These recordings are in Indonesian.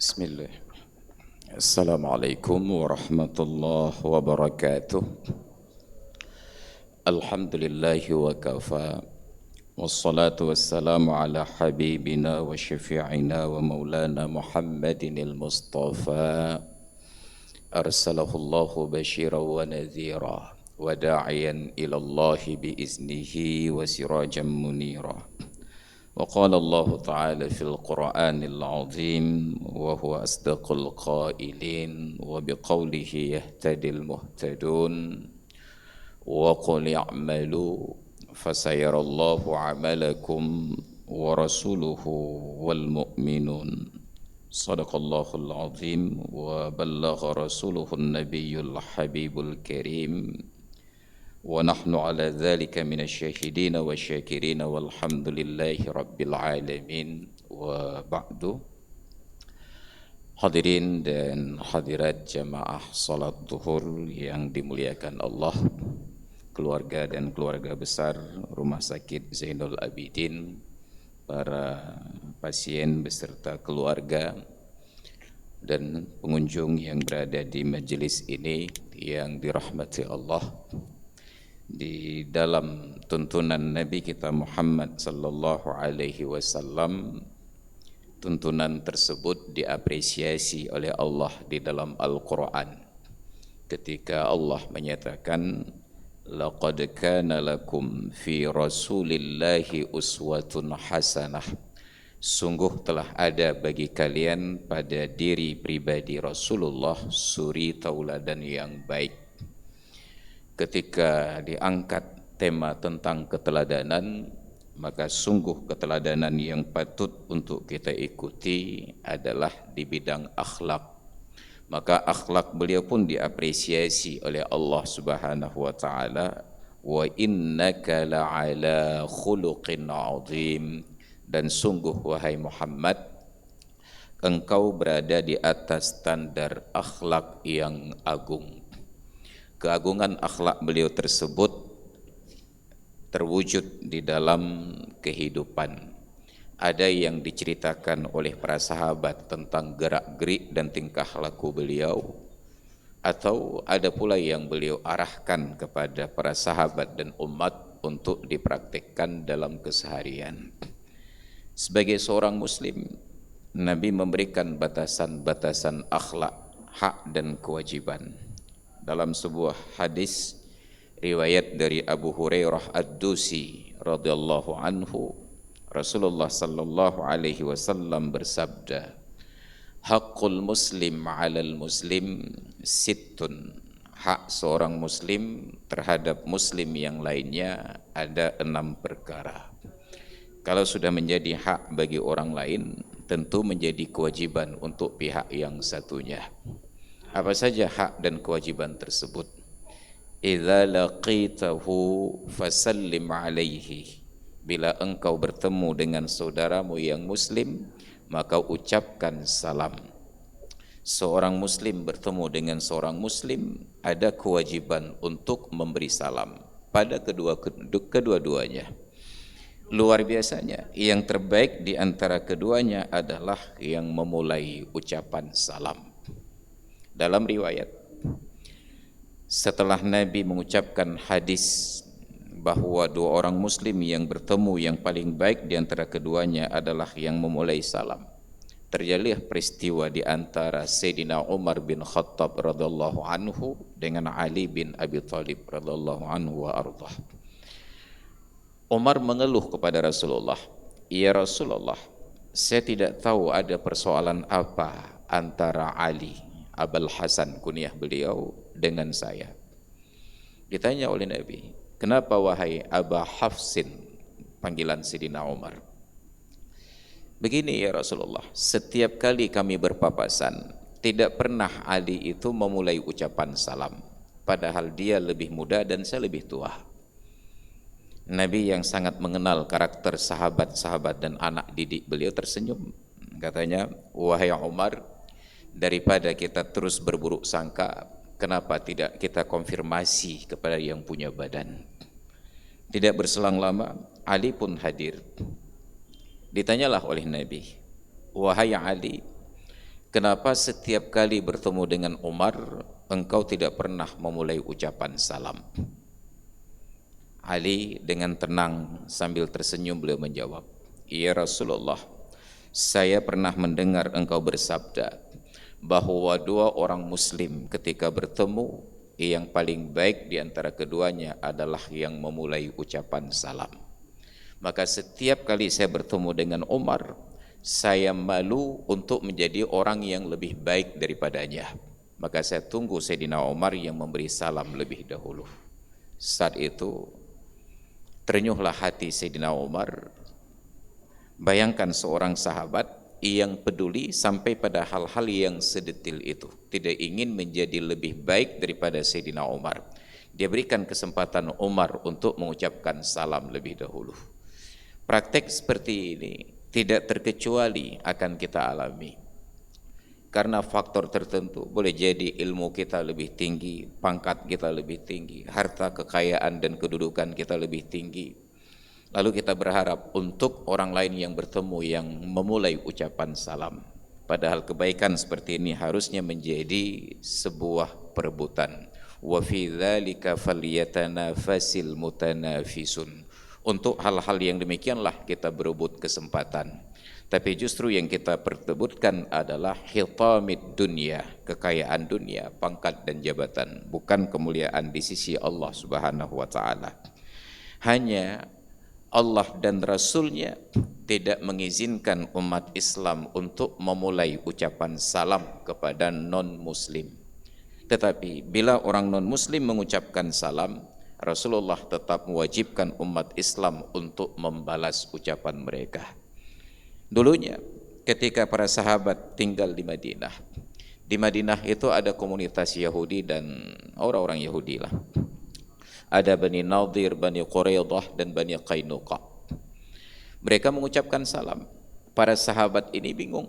Bismillah. Assalamualaikum warahmatullahi wabarakatuh. Alhamdulillahi wa kafa. Wassalatu wassalamu ala habibina wa syafi'ina wa maulana Muhammadin al-Mustafa. Arsalahullahu basyiran wa nadhira wa da'iyan ilallahi biiznihi wa sirajan munira. وقال الله تعالى في القرآن العظيم وهو أصدق القائلين وبقوله يهتدي المهتدون وقل اعملوا فسيرى الله عملكم ورسوله والمؤمنون صدق الله العظيم وبلغ رسوله النبي الحبيب الكريم ونحن على ذلك من الشاهدين والشاكرين والحمد لله رب العالمين وبعد. Hadirin dan hadirat jamaah salat zuhur yang dimuliakan Allah, keluarga dan keluarga besar Rumah Sakit Zainul Abidin, para pasien beserta keluarga dan pengunjung yang berada di majelis ini yang dirahmati Allah. Di dalam tuntunan Nabi kita Muhammad sallallahu alaihi wasallam, tuntunan tersebut diapresiasi oleh Allah di dalam Al-Qur'an ketika Allah menyatakan laqad kana lakum fi rasulillahi uswatun hasanah, sungguh telah ada bagi kalian pada diri pribadi Rasulullah suri tauladan yang baik. Ketika diangkat tema tentang keteladanan, maka sungguh keteladanan yang patut untuk kita ikuti adalah di bidang akhlak. Maka akhlak beliau pun diapresiasi oleh Allah Subhanahu wa taala, wa innaka la'ala khuluqin 'azim, dan sungguh wahai Muhammad, engkau berada di atas standar akhlak yang agung. Keagungan akhlak beliau tersebut terwujud di dalam kehidupan. Ada yang diceritakan oleh para sahabat tentang gerak-gerik dan tingkah laku beliau, atau ada pula yang beliau arahkan kepada para sahabat dan umat untuk dipraktikkan dalam keseharian. Sebagai seorang muslim, Nabi memberikan batasan-batasan akhlak, hak dan kewajiban. Dalam sebuah hadis riwayat dari Abu Hurairah Ad-Dusi radhiyallahu anhu, Rasulullah sallallahu alaihi wasallam bersabda, haqqul muslim 'alal muslim sittun, hak seorang muslim terhadap muslim yang lainnya ada 6 perkara. Kalau sudah menjadi hak bagi orang lain, tentu menjadi kewajiban untuk pihak yang satunya. Apa saja hak dan kewajiban tersebut? Idza laqitahu fasallim alaihi, bila engkau bertemu dengan saudaramu yang muslim, maka ucapkan salam. Seorang muslim bertemu dengan seorang muslim, ada kewajiban untuk memberi salam pada kedua-duanya. Luar biasanya, yang terbaik di antara keduanya adalah yang memulai ucapan salam. Dalam riwayat, setelah Nabi mengucapkan hadis bahwa 2 orang muslim yang bertemu, yang paling baik di antara keduanya adalah yang memulai salam, terjadilah peristiwa di antara Sayyidina Umar bin Khattab radhiyallahu anhu dengan Ali bin Abi Thalib radhiyallahu anhu wa ardhah. Umar mengeluh kepada Rasulullah, "Ya Rasulullah, saya tidak tahu ada persoalan apa antara Ali, Abul Hasan kunyah beliau, dengan saya." Ditanya oleh Nabi, "Kenapa wahai Aba Hafsin?" Panggilan Sayyidina Umar. "Begini ya Rasulullah, setiap kali kami berpapasan, tidak pernah Ali itu memulai ucapan salam, padahal dia lebih muda dan saya lebih tua." Nabi yang sangat mengenal karakter sahabat-sahabat dan anak didik beliau tersenyum. Katanya, "Wahai Umar, daripada kita terus berburuk sangka, kenapa tidak kita konfirmasi kepada yang punya badan?" Tidak berselang lama, Ali pun hadir. Ditanyalah oleh Nabi, "Wahai Ali, kenapa setiap kali bertemu dengan Umar engkau tidak pernah memulai ucapan salam? Ali dengan tenang sambil tersenyum beliau menjawab, ya Rasulullah, saya pernah mendengar engkau bersabda bahwa dua orang muslim ketika bertemu, yang paling baik di antara keduanya adalah yang memulai ucapan salam. Maka setiap kali saya bertemu dengan Umar, saya malu untuk menjadi orang yang lebih baik daripadanya. Maka saya tunggu Sayyidina Umar yang memberi salam lebih dahulu. Saat itu ternyuhlah hati Sayyidina Umar. Bayangkan seorang sahabat yang peduli sampai pada hal-hal yang sedetil itu, tidak ingin menjadi lebih baik daripada Sayyidina Umar. Dia berikan kesempatan Umar untuk mengucapkan salam lebih dahulu. Praktek seperti ini tidak terkecuali akan kita alami. Karena faktor tertentu, boleh jadi ilmu kita lebih tinggi, pangkat kita lebih tinggi, harta kekayaan dan kedudukan kita lebih tinggi. Lalu kita berharap untuk orang lain yang bertemu yang memulai ucapan salam. Padahal kebaikan seperti ini harusnya menjadi sebuah perebutan. Wa fi dzalika falyatanafasil mutanafisun. Untuk hal-hal yang demikianlah kita berebut kesempatan. Tapi justru yang kita perebutkan adalah hitamid dunia, kekayaan dunia, pangkat dan jabatan, bukan kemuliaan di sisi Allah Subhanahu wa taala. Hanya Allah dan Rasulnya tidak mengizinkan umat Islam untuk memulai ucapan salam kepada non-muslim. Tetapi bila orang non-muslim mengucapkan salam, Rasulullah tetap mewajibkan umat Islam untuk membalas ucapan mereka. Dulunya ketika para sahabat tinggal di Madinah itu ada komunitas Yahudi dan orang-orang Yahudi lah. Ada Bani Nadir, Bani Quraidah dan Bani Qainuqa. Mereka mengucapkan salam. Para sahabat ini bingung.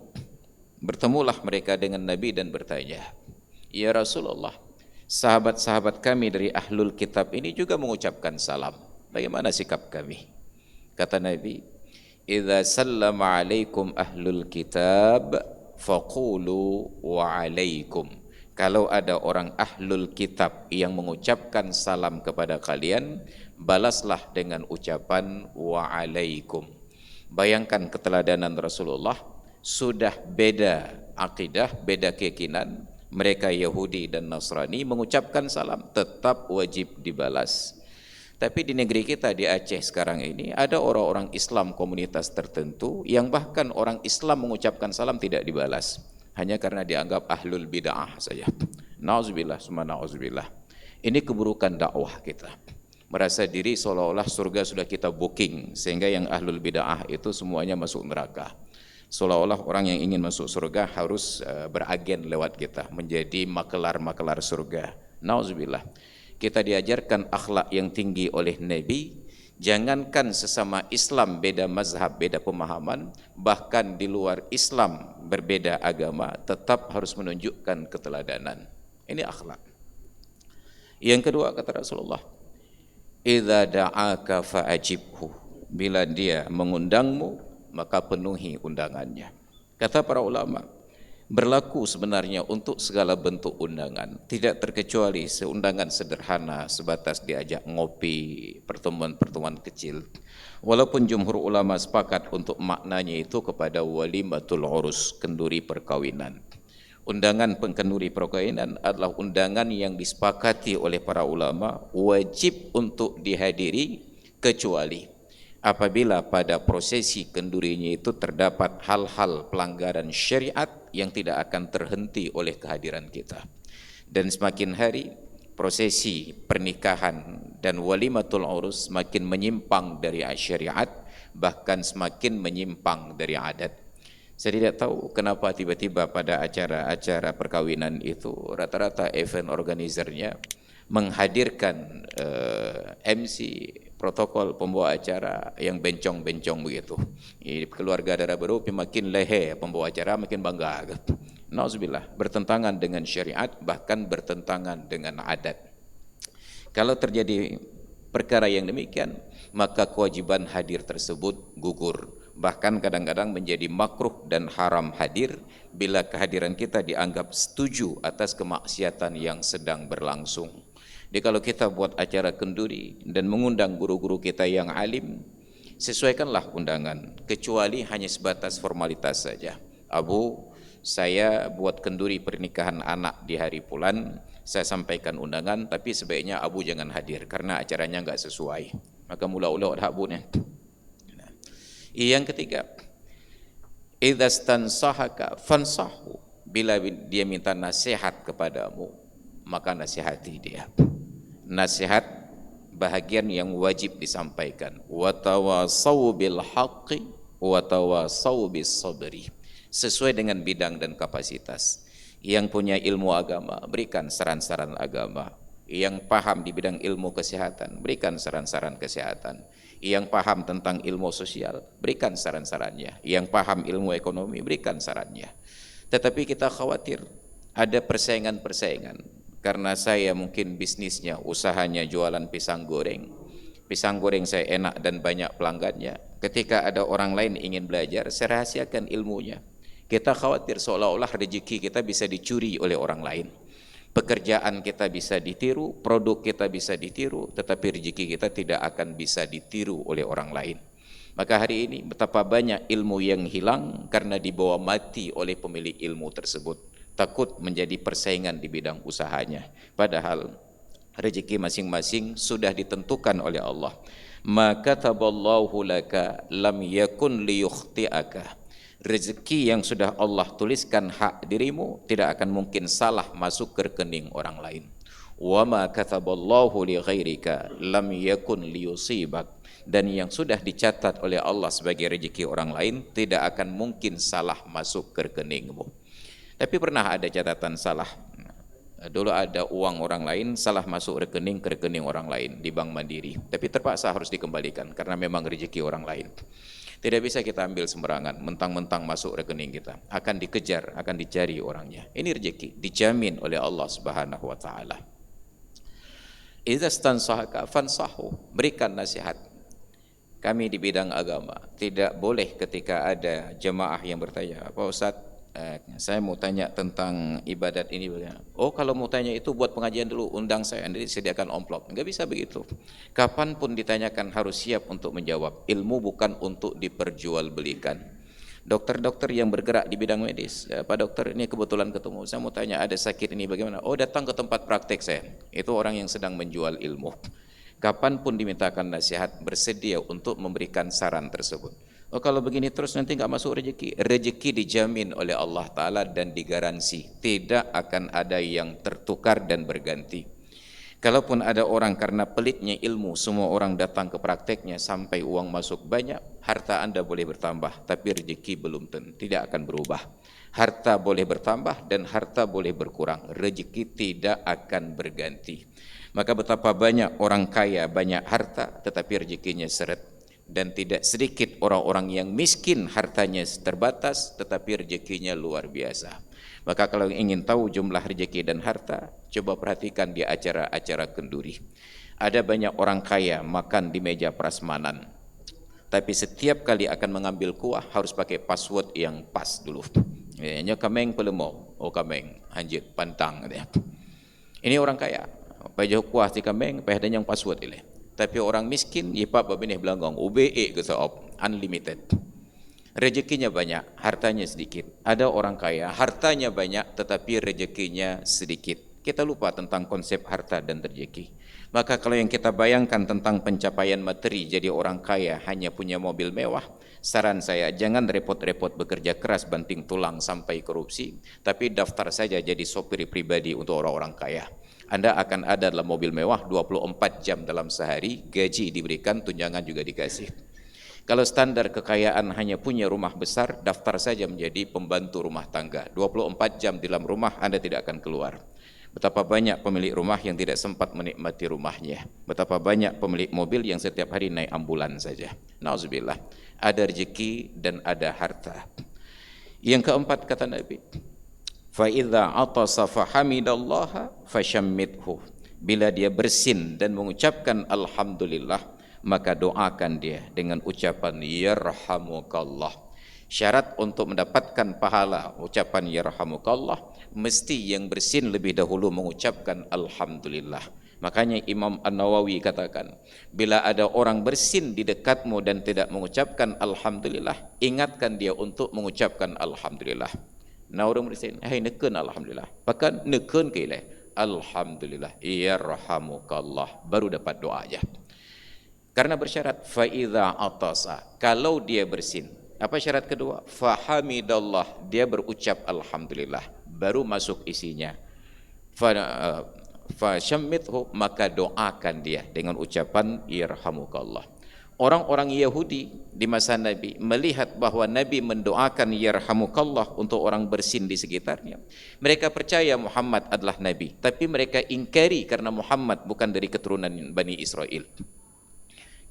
Bertemulah mereka dengan Nabi dan bertanya, ya Rasulullah, sahabat-sahabat kami dari Ahlul Kitab ini juga mengucapkan salam. Bagaimana sikap kami? Kata Nabi, idza sallama alaikum ahlul kitab faqulu wa alaikum. Kalau ada orang ahlul kitab yang mengucapkan salam kepada kalian, balaslah dengan ucapan wa alaikum. Bayangkan keteladanan Rasulullah, sudah beda akidah, beda keyakinan, mereka Yahudi dan Nasrani mengucapkan salam tetap wajib dibalas. Tapi di negeri kita di Aceh sekarang ini ada orang-orang Islam komunitas tertentu yang bahkan orang Islam mengucapkan salam tidak dibalas hanya karena dianggap ahlul bid'ah saja. Nauzubillah, summa nauzubillah. Ini keburukan dakwah kita. Merasa diri seolah-olah surga sudah kita booking sehingga yang ahlul bid'ah itu semuanya masuk neraka. Seolah-olah orang yang ingin masuk surga harus beragen lewat kita menjadi makelar-makelar surga. Nauzubillah. Kita diajarkan akhlak yang tinggi oleh Nabi. Jangankan sesama Islam beda mazhab, beda pemahaman, bahkan di luar Islam berbeda agama, tetap harus menunjukkan keteladanan. Ini akhlak. Yang kedua kata Rasulullah, idza da'aka fa'ajibhu. Bila dia mengundangmu, maka penuhi undangannya. Kata para ulama, berlaku sebenarnya untuk segala bentuk undangan, tidak terkecuali seundangan sederhana sebatas diajak ngopi, pertemuan-pertemuan kecil. Walaupun jumhur ulama sepakat untuk maknanya itu kepada walimatul urus, kenduri perkawinan. Undangan kenduri perkawinan adalah undangan yang disepakati oleh para ulama wajib untuk dihadiri kecuali apabila pada prosesi kendurinya itu terdapat hal-hal pelanggaran syariat yang tidak akan terhenti oleh kehadiran kita. Dan semakin hari prosesi pernikahan dan walimatul urus semakin menyimpang dari syariat, bahkan semakin menyimpang dari adat. Saya tidak tahu kenapa tiba-tiba pada acara-acara perkawinan itu rata-rata event organizernya menghadirkan MC, protokol pembawa acara yang bencong-bencong begitu. Keluarga darah baru makin lehe, pembawa acara makin bangga. Nauzubillah, bertentangan dengan syariat, bahkan bertentangan dengan adat. Kalau terjadi perkara yang demikian, maka kewajiban hadir tersebut gugur. Bahkan kadang-kadang menjadi makruh dan haram hadir bila kehadiran kita dianggap setuju atas kemaksiatan yang sedang berlangsung. Jadi kalau kita buat acara kenduri dan mengundang guru-guru kita yang alim, sesuaikanlah undangan, kecuali hanya sebatas formalitas saja. Abu, saya buat kenduri pernikahan anak di hari bulan, saya sampaikan undangan, tapi sebaiknya Abu jangan hadir karena acaranya enggak sesuai. Maka mula-ula dah Abu ni. Yang ketiga, idza stansahaka fansahu, bila dia minta nasihat kepadamu, maka nasihati dia. Nasihat bahagian yang wajib disampaikan. Wa tawassaw bil haqqi wa tawassaw bis sabri, sesuai dengan bidang dan kapasitas. Yang punya ilmu agama, berikan saran-saran agama. Yang paham di bidang ilmu kesehatan, berikan saran-saran kesehatan. Yang paham tentang ilmu sosial, berikan saran-sarannya. Yang paham ilmu ekonomi, berikan sarannya. Tetapi kita khawatir ada persaingan-persaingan. Karena saya mungkin bisnisnya, usahanya jualan pisang goreng. Pisang goreng saya enak dan banyak pelanggannya. Ketika ada orang lain ingin belajar, saya rahasiakan ilmunya. Kita khawatir seolah-olah rezeki kita bisa dicuri oleh orang lain. Pekerjaan kita bisa ditiru, produk kita bisa ditiru, tetapi rezeki kita tidak akan bisa ditiru oleh orang lain. Maka hari ini betapa banyak ilmu yang hilang karena dibawa mati oleh pemilik ilmu tersebut. Takut menjadi persaingan di bidang usahanya. Padahal rezeki masing-masing sudah ditentukan oleh Allah. Ma kataballahu laka lam yakun liyukhti'aka. Rezeki yang sudah Allah tuliskan hak dirimu tidak akan mungkin salah masuk ke rekening orang lain. Wa ma kataballahu li ghairika lam yakun liyusibak. Dan yang sudah dicatat oleh Allah sebagai rezeki orang lain tidak akan mungkin salah masuk ke rekeningmu. Tapi pernah ada catatan salah. Dulu ada uang orang lain salah masuk rekening ke rekening orang lain di Bank Mandiri. Tapi terpaksa harus dikembalikan karena memang rezeki orang lain. Tidak bisa kita ambil sembarangan, mentang-mentang masuk rekening kita. Akan dikejar, akan dicari orangnya. Ini rezeki, dijamin oleh Allah Subhanahu wa taala. Idza stansahaka fansahu, berikan nasihat. Kami di bidang agama tidak boleh ketika ada jemaah yang bertanya, Pak Ustaz, saya mau tanya tentang ibadat ini bagaimana? Oh, kalau mau tanya itu buat pengajian dulu, undang saya, nanti sediakan amplop. Enggak bisa begitu. Kapanpun ditanyakan harus siap untuk menjawab. Ilmu bukan untuk diperjualbelikan. Dokter-dokter yang bergerak di bidang medis, ya, Pak Dokter ini kebetulan ketemu, saya mau tanya ada sakit ini bagaimana? Oh, datang ke tempat praktek saya. Itu orang yang sedang menjual ilmu. Kapanpun dimintakan nasihat, bersedia untuk memberikan saran tersebut. Oh, kalau begini terus nanti enggak masuk rezeki. Rezeki dijamin oleh Allah Ta'ala dan digaransi. Tidak akan ada yang tertukar dan berganti. Kalaupun ada orang karena pelitnya ilmu, semua orang datang ke prakteknya sampai uang masuk banyak, harta Anda boleh bertambah, tapi rezeki belum tentu, tidak akan berubah. Harta boleh bertambah dan harta boleh berkurang. Rezeki tidak akan berganti. Maka betapa banyak orang kaya, banyak harta, tetapi rezekinya seret. Dan tidak sedikit orang-orang yang miskin, hartanya terbatas tetapi rezekinya luar biasa. Maka kalau ingin tahu jumlah rezeki dan harta, coba perhatikan di acara-acara kenduri. Ada banyak orang kaya makan di meja prasmanan, tapi setiap kali akan mengambil kuah harus pakai password yang pas dulu. Nya kameng pelemo, oh kameng hanjit pantang. Ini orang kaya, pajak kuah ti kameng, pahdan yang password ile. Tapi orang miskin, yipa babinih belangong, UBE ke soop, unlimited. Rezekinya banyak, hartanya sedikit. Ada orang kaya, hartanya banyak, tetapi rezekinya sedikit. Kita lupa tentang konsep harta dan rezeki. Maka kalau yang kita bayangkan tentang pencapaian materi, jadi orang kaya hanya punya mobil mewah, saran saya jangan repot-repot bekerja keras banting tulang sampai korupsi, tapi daftar saja jadi sopir pribadi untuk orang-orang kaya. Anda akan ada dalam mobil mewah 24 jam dalam sehari, gaji diberikan, tunjangan juga dikasih. Kalau standar kekayaan hanya punya rumah besar, daftar saja menjadi pembantu rumah tangga. 24 jam di dalam rumah Anda tidak akan keluar. Betapa banyak pemilik rumah yang tidak sempat menikmati rumahnya. Betapa banyak pemilik mobil yang setiap hari naik ambulan saja. Nauzubillah. Ada rezeki dan ada harta. Yang keempat kata Nabi, fa idza atasa fa hamidallaha fashammithu. Bila dia bersin dan mengucapkan alhamdulillah, maka doakan dia dengan ucapan yarhamukallah. Syarat untuk mendapatkan pahala ucapan yarhamukallah, mesti yang bersin lebih dahulu mengucapkan alhamdulillah. Makanya Imam An-Nawawi katakan, bila ada orang bersin di dekatmu dan tidak mengucapkan alhamdulillah, ingatkan dia untuk mengucapkan alhamdulillah. Nah orang bersin, hai nekun alhamdulillah, bahkan nekun ke ilai alhamdulillah yarhamukallah, baru dapat doa aja. Karena bersyarat fa idza atasa, kalau dia bersin. Apa syarat kedua? Fa hamidallah, dia berucap alhamdulillah, baru masuk isinya. Fa syammithu, maka doakan dia dengan ucapan yarhamukallah. Orang-orang Yahudi di masa Nabi melihat bahwa Nabi mendoakan yarhamukallah untuk orang bersin di sekitarnya. Mereka percaya Muhammad adalah Nabi, tapi mereka ingkari karena Muhammad bukan dari keturunan Bani Israel.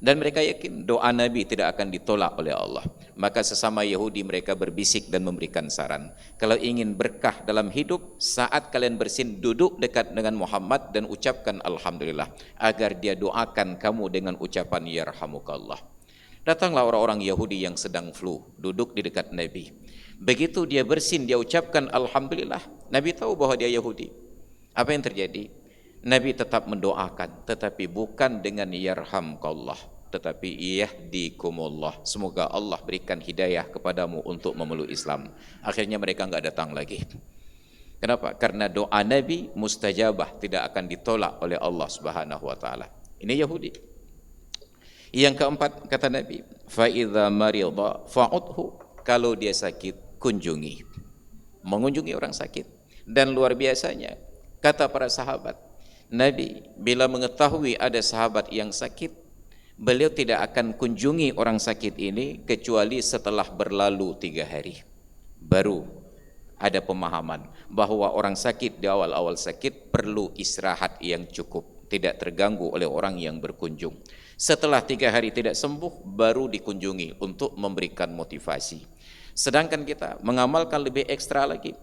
Dan mereka yakin doa Nabi tidak akan ditolak oleh Allah. Maka sesama Yahudi mereka berbisik dan memberikan saran. Kalau ingin berkah dalam hidup, saat kalian bersin, duduk dekat dengan Muhammad dan ucapkan alhamdulillah, agar dia doakan kamu dengan ucapan yarhamukallah. Datanglah orang-orang Yahudi yang sedang flu, duduk di dekat Nabi. Begitu dia bersin, dia ucapkan alhamdulillah. Nabi tahu bahwa dia Yahudi. Apa yang terjadi? Nabi tetap mendoakan, tetapi bukan dengan yarhamkallah, tetapi yahdikumullah, semoga Allah berikan hidayah kepadamu untuk memeluk Islam. Akhirnya mereka enggak datang lagi. Kenapa? Karena doa Nabi mustajabah, tidak akan ditolak oleh Allah Subhanahu wa taala. Ini Yahudi. Yang keempat, kata Nabi, fa idza marida fa'udhu, kalau dia sakit kunjungi. Mengunjungi orang sakit. Dan luar biasanya, kata para sahabat, Nabi bila mengetahui ada sahabat yang sakit, beliau tidak akan kunjungi orang sakit ini kecuali setelah berlalu 3 hari. Baru ada pemahaman bahwa orang sakit di awal-awal sakit perlu istirahat yang cukup, tidak terganggu oleh orang yang berkunjung. Setelah 3 hari tidak sembuh, baru dikunjungi untuk memberikan motivasi. Sedangkan kita mengamalkan lebih ekstra lagi.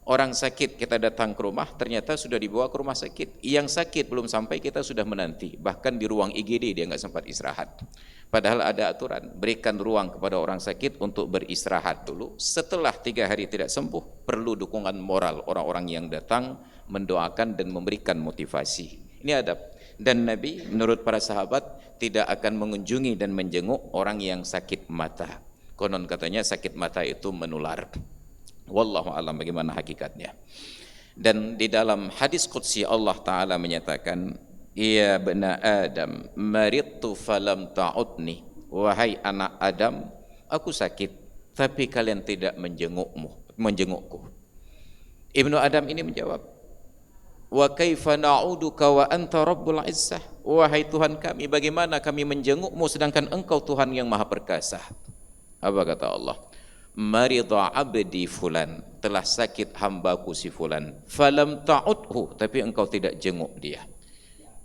Orang sakit kita datang ke rumah, ternyata sudah dibawa ke rumah sakit. Yang sakit belum sampai, kita sudah menanti. Bahkan di ruang IGD dia enggak sempat istirahat. Padahal ada aturan, berikan ruang kepada orang sakit untuk beristirahat dulu. Setelah 3 hari tidak sembuh, perlu dukungan moral orang-orang yang datang mendoakan dan memberikan motivasi. Ini adab. Dan Nabi menurut para sahabat tidak akan mengunjungi dan menjenguk orang yang sakit mata. Konon katanya sakit mata itu menular. Wallahu a'lam bagaimana hakikatnya. Dan di dalam hadis qudsi Allah Ta'ala menyatakan, ya bena Adam maridtu falam ta'udni, wahai anak Adam, aku sakit tapi kalian tidak menjengukku. Ibnu Adam ini menjawab, wa kaifa na'uduka wa anta rabbul izzah, wahai Tuhan kami, bagaimana kami menjengukmu sedangkan engkau Tuhan yang maha perkasa. Apa kata Allah? Marida abdi fulan, telah sakit hambaku si fulan, falam ta'udhu, tapi engkau tidak jenguk dia.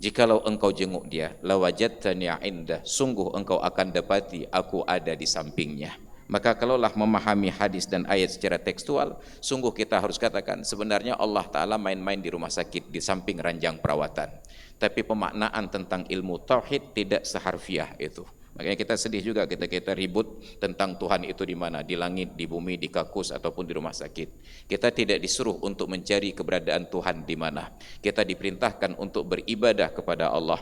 Jikalau engkau jenguk dia, lawajadtani indah, sungguh engkau akan dapati aku ada di sampingnya. Maka kalaulah memahami hadis dan ayat secara tekstual, sungguh kita harus katakan sebenarnya Allah Ta'ala main-main di rumah sakit di samping ranjang perawatan. Tapi pemaknaan tentang ilmu tauhid tidak seharfiah itu. Makanya kita sedih juga kita ribut tentang Tuhan itu di mana, di langit, di bumi, di kakus ataupun di rumah sakit. Kita tidak disuruh untuk mencari keberadaan Tuhan di mana. Kita diperintahkan untuk beribadah kepada Allah.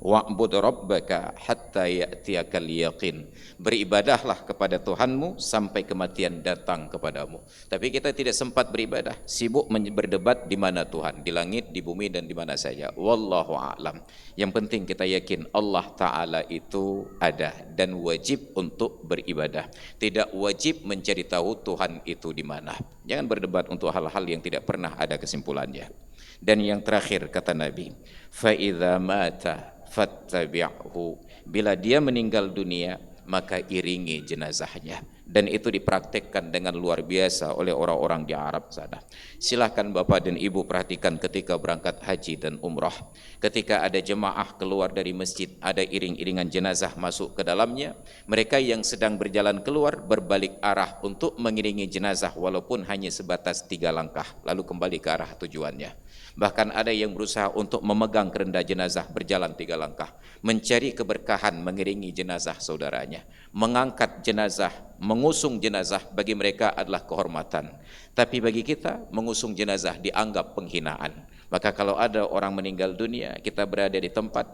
Wa'bud rabbaka hatta ya'tiyakal yaqin. Beribadahlah kepada Tuhanmu sampai kematian datang kepadamu. Tapi kita tidak sempat beribadah, sibuk berdebat di mana Tuhan, di langit, di bumi dan di mana saja. Wallahu a'lam. Yang penting kita yakin Allah Ta'ala itu ada dan wajib untuk beribadah. Tidak wajib mencari tahu Tuhan itu di mana. Jangan berdebat untuk hal-hal yang tidak pernah ada kesimpulannya. Dan yang terakhir kata Nabi, fa idza mata fattabi'hu, bila dia meninggal dunia maka iringi jenazahnya dan itu dipraktekkan dengan luar biasa oleh orang-orang di Arab sana. Silahkan Bapak dan Ibu perhatikan ketika berangkat haji dan umrah, ketika ada jemaah keluar dari masjid, ada iring-iringan jenazah masuk ke dalamnya, mereka yang sedang berjalan keluar berbalik arah untuk mengiringi jenazah walaupun hanya sebatas 3 langkah, lalu kembali ke arah tujuannya. Bahkan ada yang berusaha untuk memegang kerenda jenazah berjalan 3 langkah, mencari keberkahan mengiringi jenazah saudaranya. Mengangkat jenazah, mengusung jenazah bagi mereka adalah kehormatan. Tapi bagi kita, mengusung jenazah dianggap penghinaan. Maka kalau ada orang meninggal dunia, kita berada di tempat,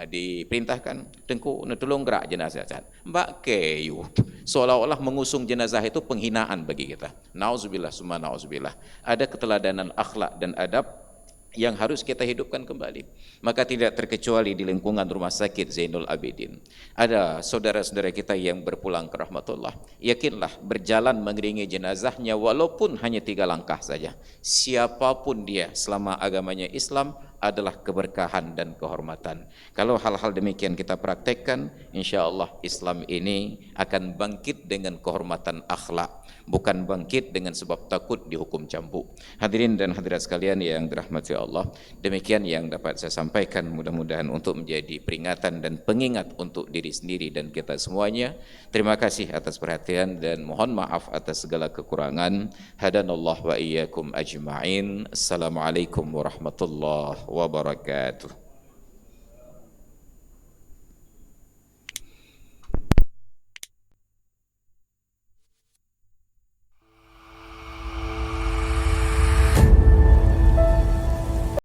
diperintahkan, tengku, tolong gerak jenazah. Mbak keyu, seolah-olah mengusung jenazah itu penghinaan bagi kita. Nauzubillah, summa nauzubillah. Ada keteladanan akhlak dan adab yang harus kita hidupkan kembali. Maka tidak terkecuali di lingkungan Rumah Sakit Zainul Abidin. Ada saudara-saudara kita yang berpulang ke rahmatullah. Yakinlah berjalan mengiringi jenazahnya walaupun hanya 3 langkah saja. Siapapun dia selama agamanya Islam adalah keberkahan dan kehormatan. Kalau hal-hal demikian kita praktekkan, insya-Allah Islam ini akan bangkit dengan kehormatan akhlak, bukan bangkit dengan sebab takut dihukum cambuk. Hadirin dan hadirat sekalian yang dirahmati Allah, demikian yang dapat saya sampaikan, mudah-mudahan untuk menjadi peringatan dan pengingat untuk diri sendiri dan kita semuanya. Terima kasih atas perhatian dan mohon maaf atas segala kekurangan. Hadanallah wa iyyakum ajma'in. Assalamualaikum warahmatullahi wabarakatuh.